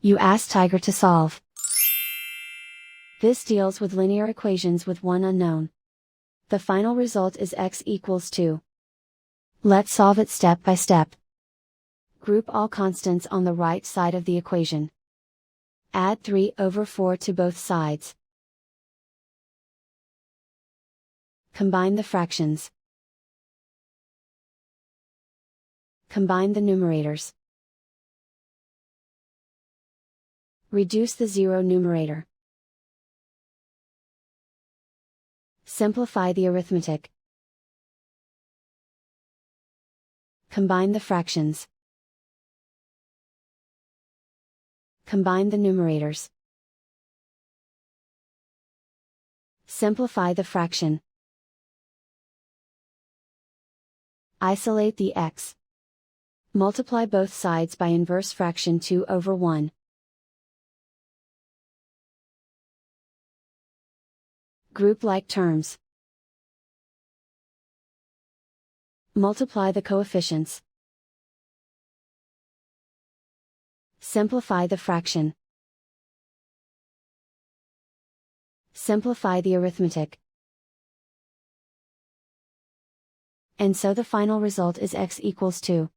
You ask Tiger to solve. This deals with linear equations with one unknown. The final result is x equals 2. Let's solve it step by step. Group all constants on the right side of the equation. Add 3/4 to both sides. Combine the fractions. Combine the numerators. Reduce the zero numerator. Simplify the arithmetic. Combine the fractions. Combine the numerators. Simplify the fraction. Isolate the x. Multiply both sides by inverse fraction 2/1. Group like terms. Multiply the coefficients. Simplify the fraction. Simplify the arithmetic. And so the final result is x equals 2.